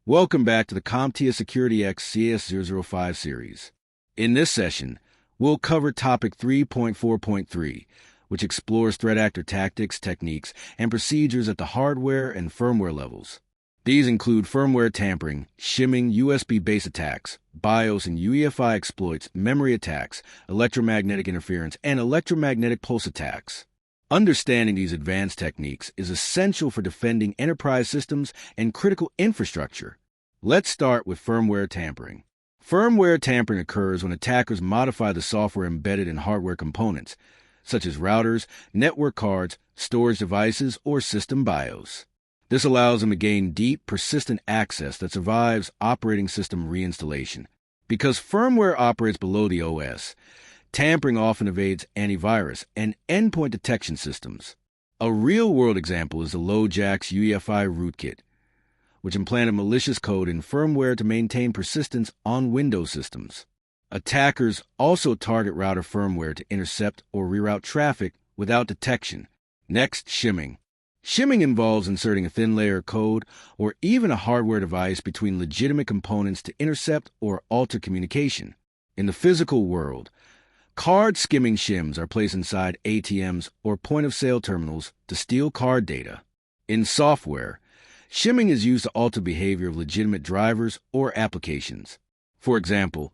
Welcome back to the CompTIA SecurityX CAS-005 series. In this session, we'll cover topic 3.4.3, which explores threat actor tactics, techniques, and procedures at the hardware and firmware levels. These include firmware tampering, shimming, USB-based attacks, BIOS and UEFI exploits, memory attacks, electromagnetic interference, and electromagnetic pulse attacks. Understanding these advanced techniques is essential for defending enterprise systems and critical infrastructure. Let's start with firmware tampering. Firmware tampering occurs when attackers modify the software embedded in hardware components, such as routers, network cards, storage devices, or system BIOS. This allows them to gain deep, persistent access that survives operating system reinstallation. Because firmware operates below the OS, tampering often evades antivirus and endpoint detection systems. A real-world example is the LoJack's UEFI rootkit, which implanted malicious code in firmware to maintain persistence on Windows systems. Attackers also target router firmware to intercept or reroute traffic without detection. Next, shimming. Shimming involves inserting a thin layer of code or even a hardware device between legitimate components to intercept or alter communication. In the physical world, card skimming shims are placed inside ATMs or point-of-sale terminals to steal card data. In software, shimming is used to alter behavior of legitimate drivers or applications. For example,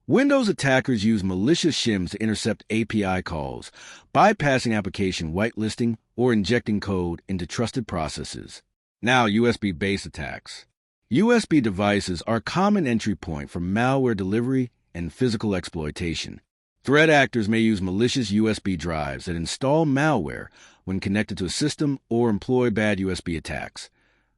Windows attackers use malicious shims to intercept API calls, bypassing application whitelisting or injecting code into trusted processes. Now, USB-based attacks. USB devices are a common entry point for malware delivery and physical exploitation. Threat actors may use malicious USB drives that install malware when connected to a system or employ BadUSB attacks,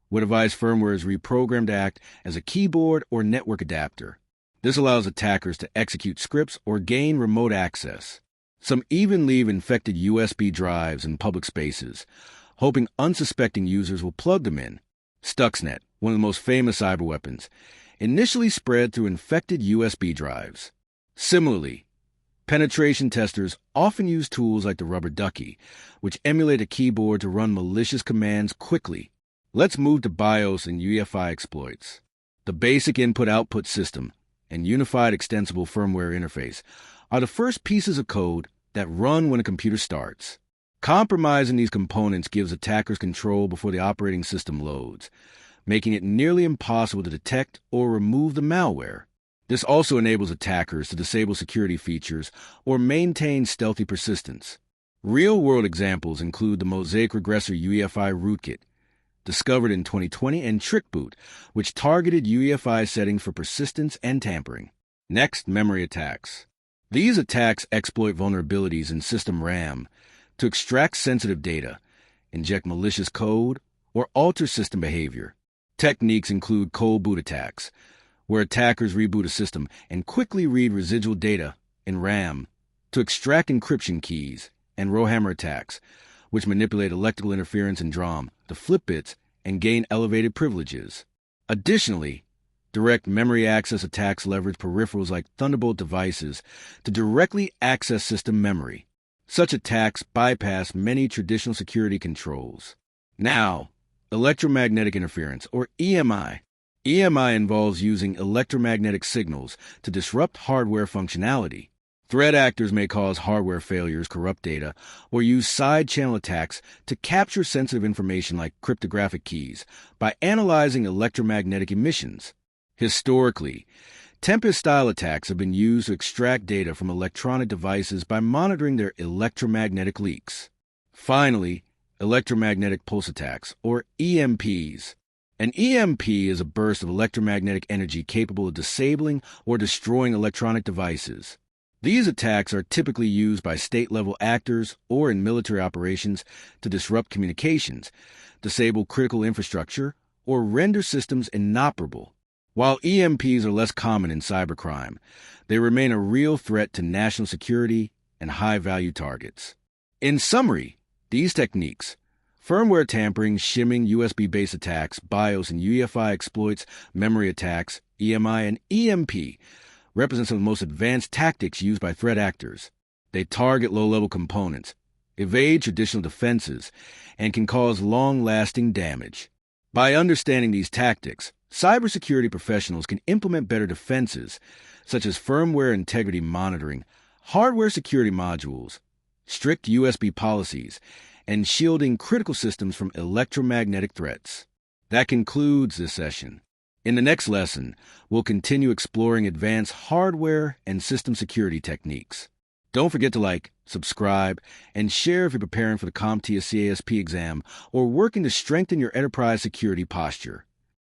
where device firmware is reprogrammed to act as a keyboard or network adapter. This allows attackers to execute scripts or gain remote access. Some even leave infected USB drives in public spaces, hoping unsuspecting users will plug them in. Stuxnet, one of the most famous cyber weapons, initially spread through infected USB drives. Similarly, penetration testers often use tools like the rubber ducky, which emulate a keyboard to run malicious commands quickly. Let's move to BIOS and UEFI exploits. The basic input-output system and unified extensible firmware interface are the first pieces of code that run when a computer starts. Compromising these components gives attackers control before the operating system loads, making it nearly impossible to detect or remove the malware. This also enables attackers to disable security features or maintain stealthy persistence. Real-world examples include the Mosaic Regressor UEFI rootkit, discovered in 2020, and TrickBoot, which targeted UEFI settings for persistence and tampering. Next, memory attacks. These attacks exploit vulnerabilities in system RAM to extract sensitive data, inject malicious code, or alter system behavior. Techniques include cold boot attacks, where attackers reboot a system and quickly read residual data in RAM to extract encryption keys, and rowhammer attacks, which manipulate electrical interference in DRAM to flip bits and gain elevated privileges. Additionally, direct memory access attacks leverage peripherals like Thunderbolt devices to directly access system memory. Such attacks bypass many traditional security controls. Now, electromagnetic interference, or EMI. EMI involves using electromagnetic signals to disrupt hardware functionality. Threat actors may cause hardware failures, corrupt data, or use side-channel attacks to capture sensitive information like cryptographic keys by analyzing electromagnetic emissions. Historically, Tempest-style attacks have been used to extract data from electronic devices by monitoring their electromagnetic leaks. Finally, electromagnetic pulse attacks, or EMPs. An EMP is a burst of electromagnetic energy capable of disabling or destroying electronic devices. These attacks are typically used by state-level actors or in military operations to disrupt communications, disable critical infrastructure, or render systems inoperable. While EMPs are less common in cybercrime, they remain a real threat to national security and high-value targets. In summary, these techniques, firmware tampering, shimming, USB-based attacks, BIOS and UEFI exploits, memory attacks, EMI, and EMP, represent some of the most advanced tactics used by threat actors. They target low-level components, evade traditional defenses, and can cause long-lasting damage. By understanding these tactics, Cybersecurity professionals can implement better defenses, such as firmware integrity monitoring, hardware security modules, strict USB policies, and shielding critical systems from electromagnetic threats. That concludes this session. In the next lesson, we'll continue exploring advanced hardware and system security techniques. Don't forget to like, subscribe, and share if you're preparing for the CompTIA CASP exam or working to strengthen your enterprise security posture.